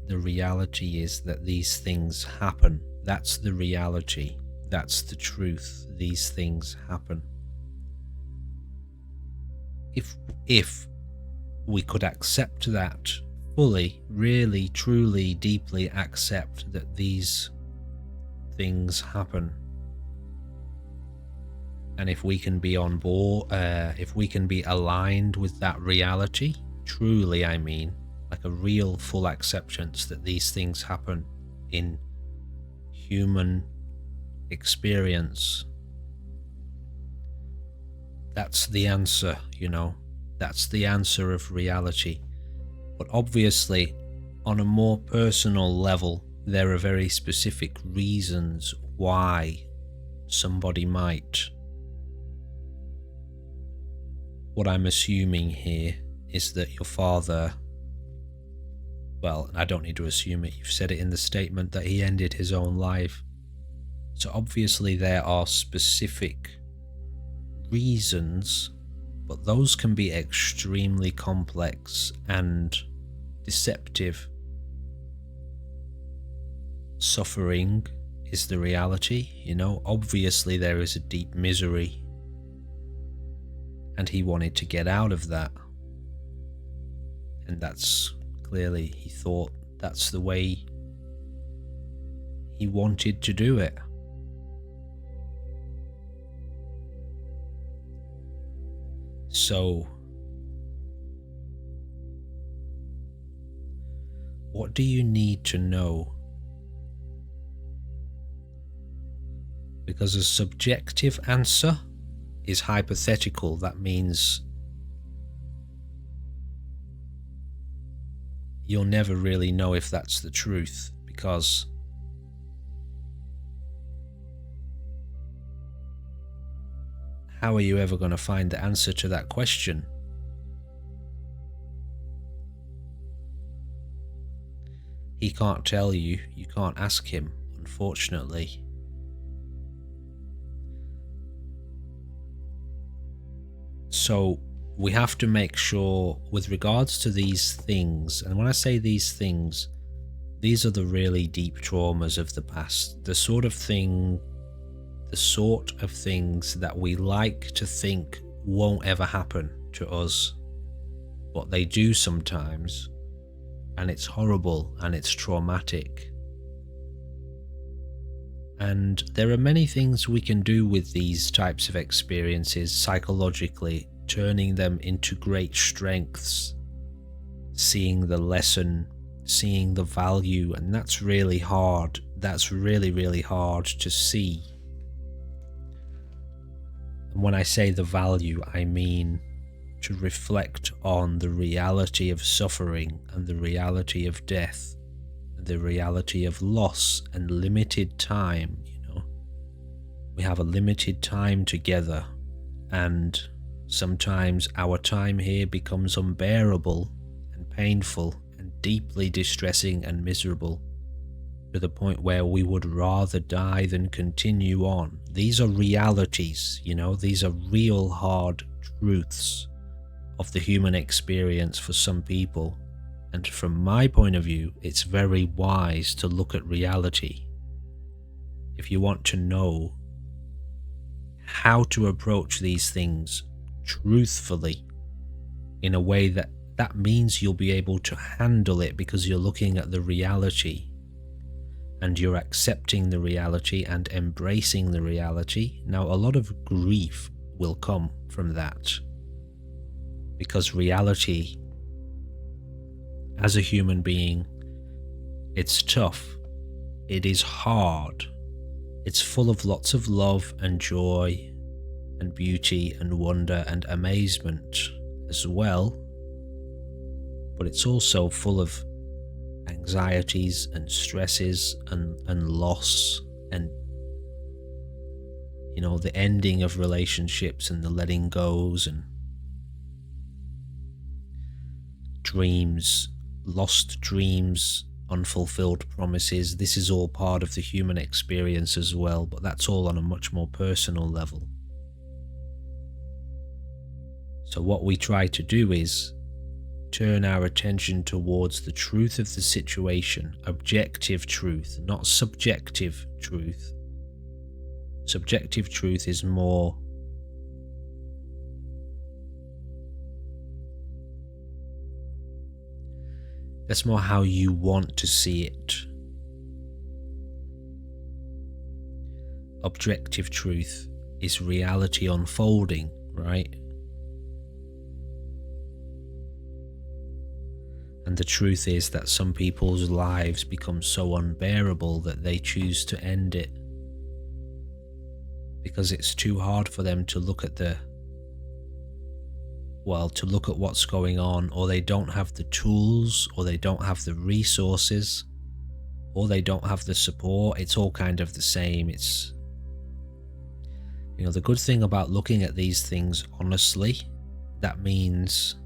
The reality is that these things happen. That's the reality. That's the truth. These things happen. If we could accept that fully, really, truly, deeply accept that these things happen, and if we can be on board, if we can be aligned with that reality, truly, I mean, like a real full acceptance that these things happen in human experience, that's the answer, that's the answer of reality. But obviously, on a more personal level, there are very specific reasons why somebody might. What I'm assuming here is that your father, well, I don't need to assume it, you've said it in the statement that he ended his own life. So obviously there are specific reasons, but those can be extremely complex and deceptive. Suffering is the reality, obviously there is a deep misery, and he wanted to get out of that. And that's clearly, he thought that's the way he wanted to do it. So, what do you need to know? Because a subjective answer is hypothetical. That means you'll never really know if that's the truth, because how are you ever going to find the answer to that question? He can't tell you, you can't ask him, unfortunately. So we have to make sure with regards to these things, and when I say these things, these are the really deep traumas of the past, the sort of things that we like to think won't ever happen to us, but they do sometimes, and it's horrible and it's traumatic. And there are many things we can do with these types of experiences psychologically, turning them into great strengths, seeing the lesson, seeing the value, and that's really hard. That's really, really hard to see. And when I say the value, I mean to reflect on the reality of suffering and the reality of death, the reality of loss and limited time. We have a limited time together, and sometimes our time here becomes unbearable and painful and deeply distressing and miserable, to the point where we would rather die than continue on. These are realities, these are real hard truths of the human experience for some people. And from my point of view, it's very wise to look at reality. If you want to know how to approach these things truthfully, in a way that means you'll be able to handle it, because you're looking at the reality and you're accepting the reality and embracing the reality. Now, a lot of grief will come from that, because reality, as a human being, it's tough, it is hard, it's full of lots of love and joy and beauty and wonder and amazement as well, but it's also full of anxieties and stresses and loss, and the ending of relationships and the letting goes, and dreams, lost dreams, unfulfilled promises. This is all part of the human experience as well, but that's all on a much more personal level. So what we try to do is turn our attention towards the truth of the situation, objective truth, not subjective truth. Subjective truth is more that's more how you want to see it. Objective truth is reality unfolding, right? And the truth is that some people's lives become so unbearable that they choose to end it because it's too hard for them to look at what's going on, or they don't have the tools, or they don't have the resources, or they don't have the support. It's all kind of the same. It's, the good thing about looking at these things honestly, that means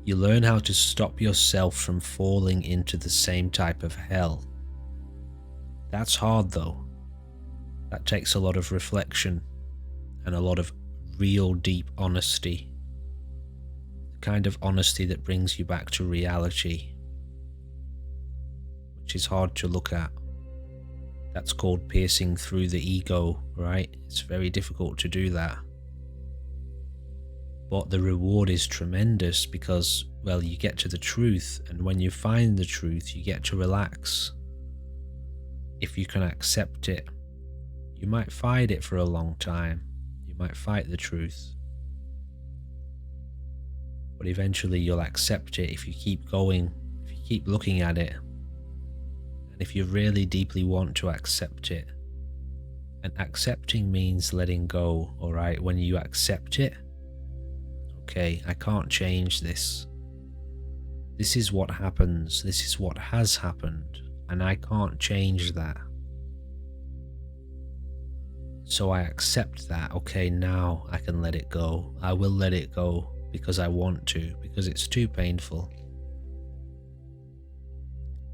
you learn how to stop yourself from falling into the same type of hell. That's hard though. That takes a lot of reflection and a lot of real deep honesty. The kind of honesty that brings you back to reality, which is hard to look at. That's called piercing through the ego, right? It's very difficult to do that. But the reward is tremendous because, you get to the truth, and when you find the truth, you get to relax. If you can accept it, you might fight it for a long time. You might fight the truth. But eventually you'll accept it if you keep going, if you keep looking at it, and if you really deeply want to accept it. And accepting means letting go, alright? When you accept it, okay, I can't change this. This is what happens. This is what has happened, and I can't change that. So I accept that. Okay, now I can let it go. I will let it go because I want to, because it's too painful.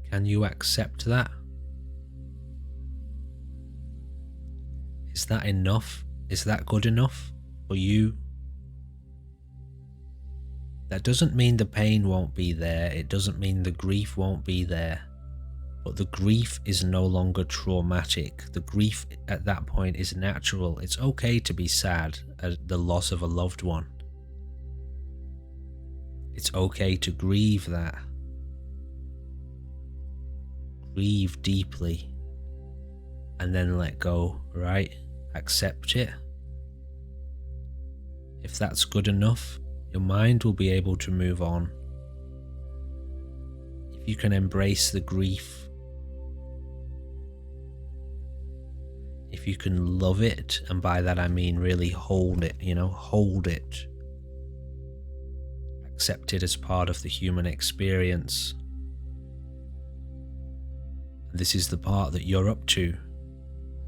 Can you accept that? Is that enough? Is that good enough for you? That doesn't mean the pain won't be there. It doesn't mean the grief won't be there. But the grief is no longer traumatic. The grief at that point is natural. It's okay to be sad at the loss of a loved one. It's okay to grieve that. Grieve deeply and then let go, right? Accept it. If that's good enough, your mind will be able to move on. If you can embrace the grief, if you can love it, and by that I mean really hold it, hold it. Accept it as part of the human experience. And this is the part that you're up to.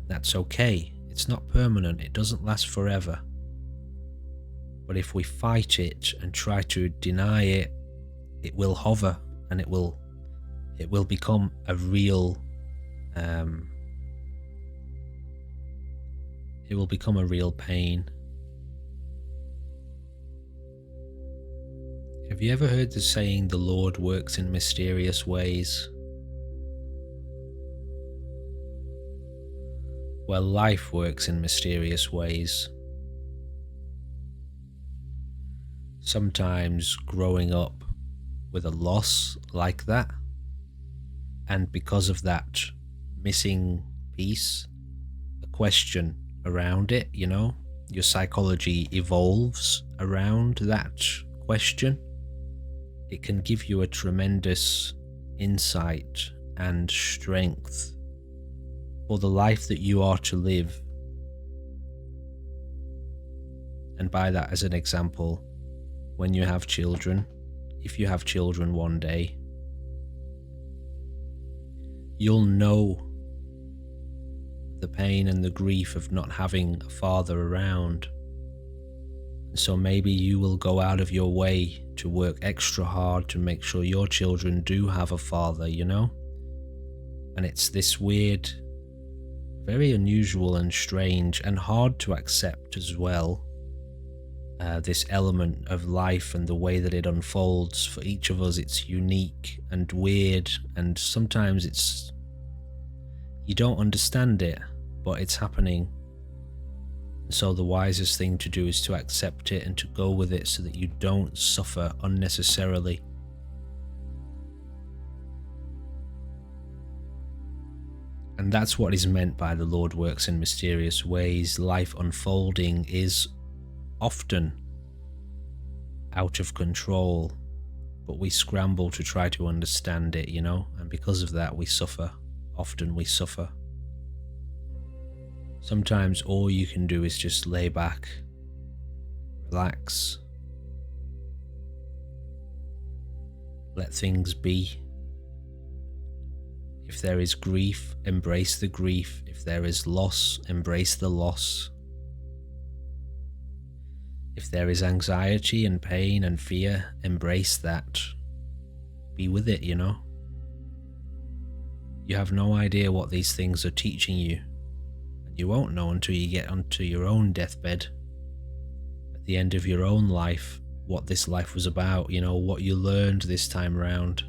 That's okay. It's not permanent. It doesn't last forever. But if we fight it and try to deny it, it will hover, and it will become a real it will become a real pain. Have you ever heard the saying, the Lord works in mysterious ways? Well, life works in mysterious ways. Sometimes growing up with a loss like that, and because of that missing piece, a question around it, your psychology evolves around that question. It can give you a tremendous insight and strength for the life that you are to live. And by that as an example, when you have children, if you have children one day, you'll know the pain and the grief of not having a father around. So maybe you will go out of your way to work extra hard to make sure your children do have a father, And it's this weird, very unusual and strange and hard to accept as well, this element of life and the way that it unfolds. For each of us, it's unique and weird, and sometimes you don't understand it, but it's happening. So the wisest thing to do is to accept it and to go with it so that you don't suffer unnecessarily. And that's what is meant by the Lord works in mysterious ways. Life unfolding is often out of control, but we scramble to try to understand it, and because of that we suffer. Often we suffer. Sometimes all you can do is just lay back, relax, let things be. If there is grief, embrace the grief. If there is loss, embrace the loss. If there is anxiety and pain and fear, embrace that. Be with it, You have no idea what these things are teaching you, and you won't know until you get onto your own deathbed, at the end of your own life, what this life was about, what you learned this time around.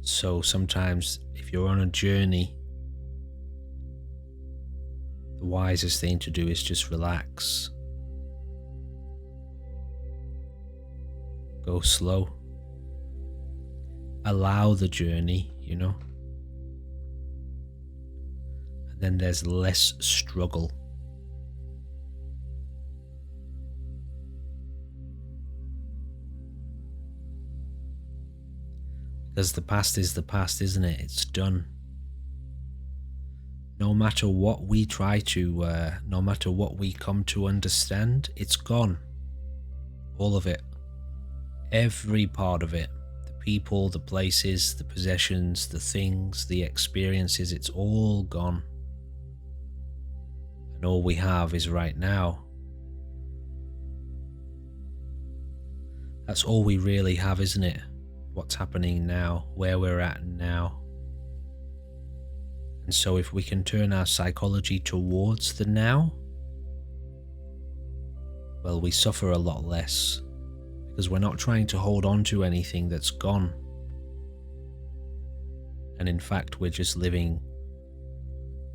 So sometimes if you're on a journey, the wisest thing to do is just relax. Go slow. Allow the journey, And then there's less struggle. Because the past is the past, isn't it? It's done. No matter what we no matter what we come to understand, it's gone. All of it. Every part of it. The people, the places, the possessions, the things, the experiences, it's all gone. And all we have is right now. That's all we really have, isn't it? What's happening now, where we're at now. And so if we can turn our psychology towards the now, well, we suffer a lot less, because we're not trying to hold on to anything that's gone. And in fact, we're just living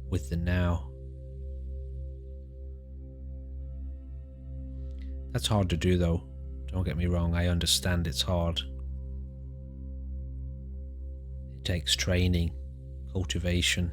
with the now. That's hard to do though. Don't get me wrong, I understand it's hard. It takes training, cultivation,